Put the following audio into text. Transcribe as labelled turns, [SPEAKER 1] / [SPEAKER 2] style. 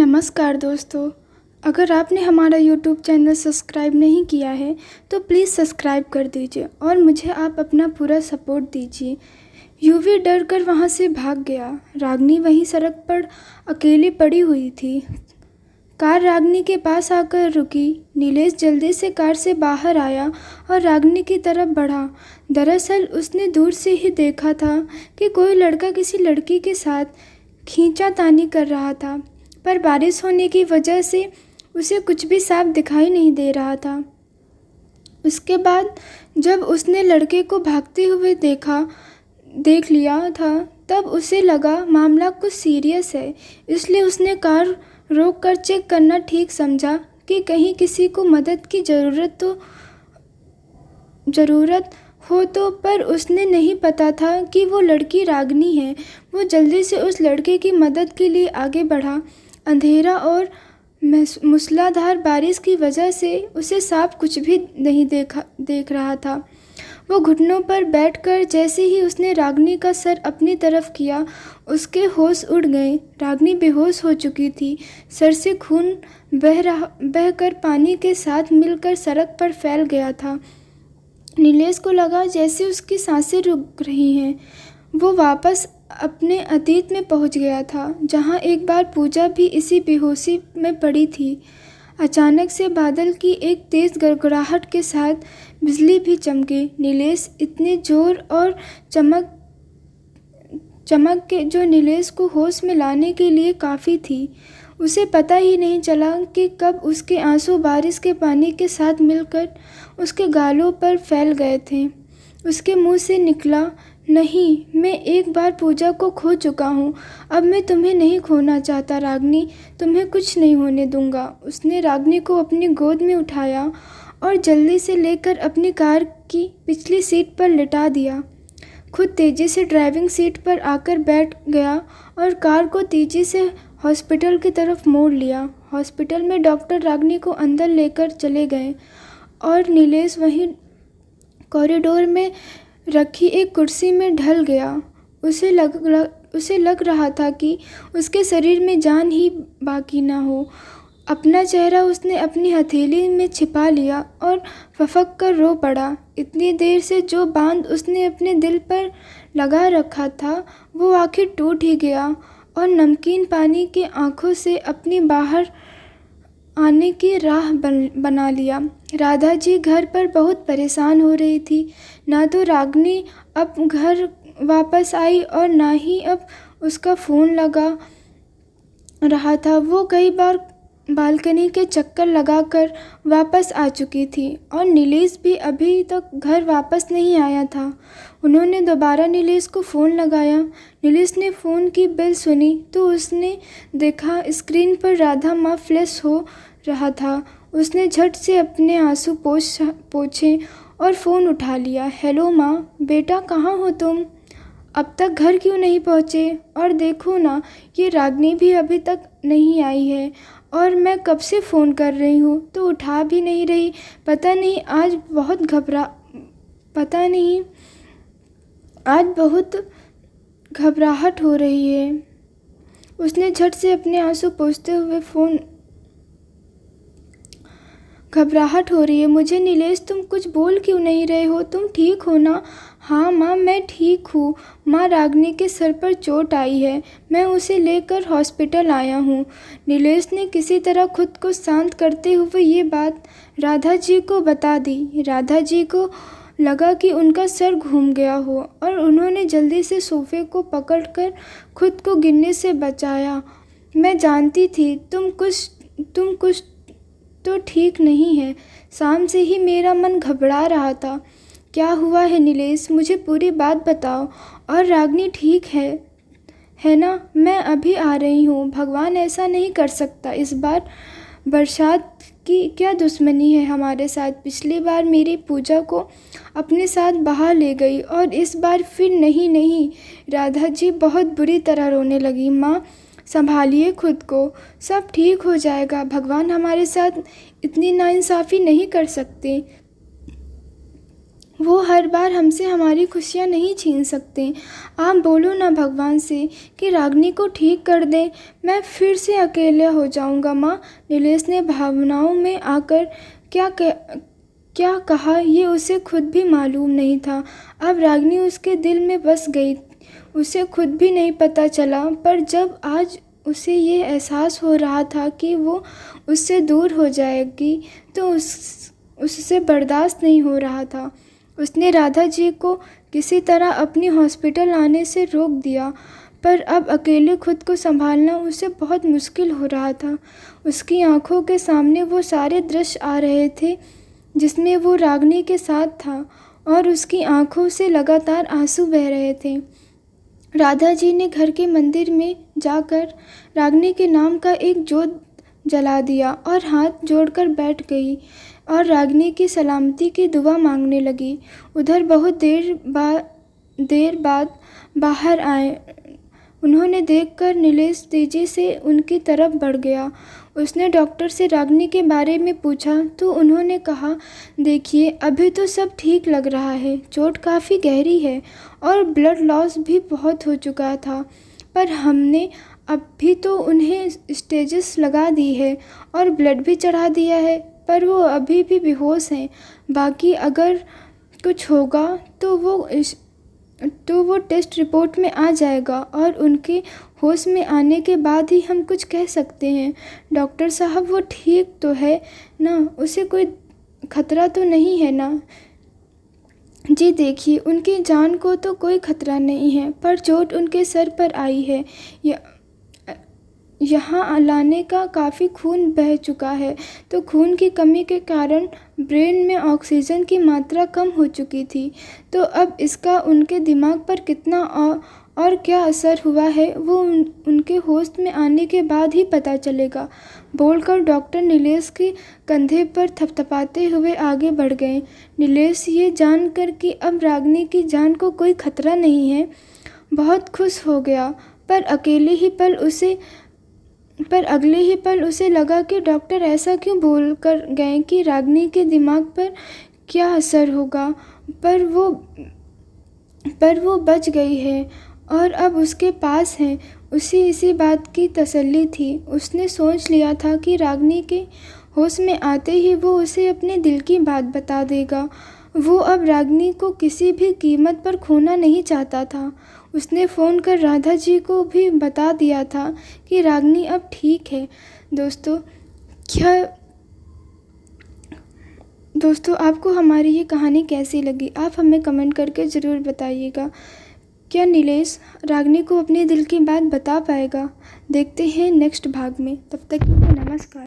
[SPEAKER 1] नमस्कार दोस्तों। अगर आपने हमारा YouTube चैनल सब्सक्राइब नहीं किया है तो प्लीज़ सब्सक्राइब कर दीजिए और मुझे आप अपना पूरा सपोर्ट दीजिए। यूवी डर कर वहाँ से भाग गया। रागिनी वहीं सड़क पर अकेली पड़ी हुई थी। कार रागिनी के पास आकर रुकी। नीलेश जल्दी से कार से बाहर आया और रागिनी की तरफ बढ़ा। दरअसल उसने दूर से ही देखा था कि कोई लड़का किसी लड़की के साथ खींचातानी कर रहा था, पर बारिश होने की वजह से उसे कुछ भी साफ दिखाई नहीं दे रहा था। उसके बाद जब उसने लड़के को भागते हुए देख लिया था, तब उसे लगा मामला कुछ सीरियस है। इसलिए उसने कार रोक कर चेक करना ठीक समझा कि कहीं किसी को मदद की ज़रूरत हो तो, पर उसने नहीं पता था कि वो लड़की रागिनी है। वो जल्दी से उस लड़के की मदद के लिए आगे बढ़ा। अंधेरा और मूसलाधार बारिश की वजह से उसे साफ कुछ भी नहीं देख रहा था। वो घुटनों पर बैठकर जैसे ही उसने रागिनी का सर अपनी तरफ किया, उसके होश उड़ गए। रागिनी बेहोश हो चुकी थी। सर से खून बहकर पानी के साथ मिलकर सड़क पर फैल गया था। नीलेश को लगा जैसे उसकी सांसें रुक रही हैं। वो वापस अपने अतीत में पहुंच गया था, जहां एक बार पूजा भी इसी बेहोशी में पड़ी थी। अचानक से बादल की एक तेज़ गड़गड़ाहट के साथ बिजली भी चमकी। नीलेश इतने जोर और चमक के जो नीलेश को होश में लाने के लिए काफ़ी थी। उसे पता ही नहीं चला कि कब उसके आंसू बारिश के पानी के साथ मिलकर उसके गालों पर फैल गए थे। उसके मुंह से निकला, नहीं, मैं एक बार पूजा को खो चुका हूँ। अब मैं तुम्हें नहीं खोना चाहता रागिनी, तुम्हें कुछ नहीं होने दूंगा। उसने रागिनी को अपनी गोद में उठाया और जल्दी से लेकर अपनी कार की पिछली सीट पर लिटा दिया। खुद तेज़ी से ड्राइविंग सीट पर आकर बैठ गया और कार को तेज़ी से हॉस्पिटल की तरफ मोड़ लिया। हॉस्पिटल में डॉक्टर रागिनी को अंदर लेकर चले गए और नीलेश वहीं कॉरिडोर में रखी एक कुर्सी में ढल गया। उसे लग रहा था कि उसके शरीर में जान ही बाकी ना हो। अपना चेहरा उसने अपनी हथेली में छिपा लिया और फफक कर रो पड़ा। इतनी देर से जो बांध उसने अपने दिल पर लगा रखा था, वो आखिर टूट ही गया और नमकीन पानी के आंखों से अपनी बाहर आने की राह बना लिया। राधा जी घर पर बहुत परेशान हो रही थी। ना तो रागिनी अब घर वापस आई और ना ही अब उसका फ़ोन लगा रहा था। वो कई बार बालकनी के चक्कर लगाकर वापस आ चुकी थी और नीलेश भी अभी तक घर वापस नहीं आया था। उन्होंने दोबारा नीलेश को फ़ोन लगाया। नीलेश ने फ़ोन की बेल सुनी तो उसने देखा स्क्रीन पर राधा माँ फ्लैश हो रहा था। उसने झट से अपने आंसू पोंछे और फ़ोन उठा लिया। हेलो माँ, बेटा कहाँ हो तुम? अब तक घर क्यों नहीं पहुँचे? और देखो ना, ये रागिनी भी अभी तक नहीं आई है और मैं कब से फ़ोन कर रही हूँ तो उठा भी नहीं रही। पता नहीं आज बहुत घबराहट हो रही है। उसने झट से अपने आंसू पोंछते हुए घबराहट हो रही है मुझे। नीलेश, तुम कुछ बोल क्यों नहीं रहे हो? तुम ठीक हो ना? हाँ माँ, मैं ठीक हूँ। माँ, रागिनी के सर पर चोट आई है, मैं उसे लेकर हॉस्पिटल आया हूँ। नीलेश ने किसी तरह खुद को शांत करते हुए ये बात राधा जी को बता दी। राधा जी को लगा कि उनका सर घूम गया हो और उन्होंने जल्दी से सोफे को पकड़कर खुद को गिरने से बचाया। मैं जानती थी तुम कुछ तो ठीक नहीं है। शाम से ही मेरा मन घबरा रहा था। क्या हुआ है नीलेश, मुझे पूरी बात बताओ। और रागिनी ठीक है ना? मैं अभी आ रही हूँ। भगवान ऐसा नहीं कर सकता। इस बार बरसात की क्या दुश्मनी है हमारे साथ? पिछली बार मेरी पूजा को अपने साथ बहा ले गई और इस बार फिर नहीं। राधा जी बहुत बुरी तरह रोने लगी। माँ, संभालिए खुद को, सब ठीक हो जाएगा। भगवान हमारे साथ इतनी नाइंसाफ़ी नहीं कर सकते। वो हर बार हमसे हमारी खुशियाँ नहीं छीन सकते। आप बोलो ना भगवान से कि रागिनी को ठीक कर दें। मैं फिर से अकेला हो जाऊँगा माँ। नीलेश ने भावनाओं में आकर क्या कहा ये उसे खुद भी मालूम नहीं था। अब रागिनी उसके दिल में बस गई, उसे खुद भी नहीं पता चला। पर जब आज उसे ये एहसास हो रहा था कि वो उससे दूर हो जाएगी तो उससे बर्दाश्त नहीं हो रहा था। उसने राधा जी को किसी तरह अपनी हॉस्पिटल आने से रोक दिया, पर अब अकेले खुद को संभालना उसे बहुत मुश्किल हो रहा था। उसकी आंखों के सामने वो सारे दृश्य आ रहे थे जिसमें वो रागिनी के साथ था और उसकी आंखों से लगातार आंसू बह रहे थे। राधा जी ने घर के मंदिर में जाकर रागिनी के नाम का एक जोत जला दिया और हाथ जोड़कर बैठ गई और रागिनी की सलामती की दुआ मांगने लगी। उधर बहुत देर बाद बाहर आए। उन्होंने देखकर नीलेश तेजी से उनकी तरफ बढ़ गया। उसने डॉक्टर से रागिनी के बारे में पूछा तो उन्होंने कहा, देखिए अभी तो सब ठीक लग रहा है, चोट काफ़ी गहरी है और ब्लड लॉस भी बहुत हो चुका था, पर हमने अभी तो उन्हें स्टेजेस लगा दी है और ब्लड भी चढ़ा दिया है, पर वो अभी भी बेहोश हैं। बाकी अगर कुछ होगा तो वो टेस्ट रिपोर्ट में आ जाएगा और उनके होश में आने के बाद ही हम कुछ कह सकते हैं। डॉक्टर साहब वो ठीक तो है ना, उसे कोई खतरा तो नहीं है ना? जी देखिए, उनकी जान को तो कोई खतरा नहीं है, पर चोट उनके सर पर आई है। यहाँ लाने का काफ़ी खून बह चुका है, तो खून की कमी के कारण ब्रेन में ऑक्सीजन की मात्रा कम हो चुकी थी। तो अब इसका उनके दिमाग पर कितना और क्या असर हुआ है वो उनके होश में आने के बाद ही पता चलेगा, बोलकर डॉक्टर नीलेश के कंधे पर थपथपाते हुए आगे बढ़ गए। नीलेश ये जानकर कि अब रागिनी की जान को कोई खतरा नहीं है बहुत खुश हो गया, पर अगले ही पल उसे लगा कि डॉक्टर ऐसा क्यों बोल कर गए कि रागिनी के दिमाग पर क्या असर होगा। पर वो बच गई है और अब उसके पास है। उसे इसी बात की तसल्ली थी। उसने सोच लिया था कि रागिनी के होश में आते ही वो उसे अपने दिल की बात बता देगा। वो अब रागिनी को किसी भी कीमत पर खोना नहीं चाहता था। उसने फ़ोन कर राधा जी को भी बता दिया था कि रागिनी अब ठीक है। दोस्तों आपको हमारी ये कहानी कैसी लगी, आप हमें कमेंट करके ज़रूर बताइएगा। क्या नीलेश रागिनी को अपने दिल की बात बता पाएगा? देखते हैं नेक्स्ट भाग में। तब तक के लिए नमस्कार।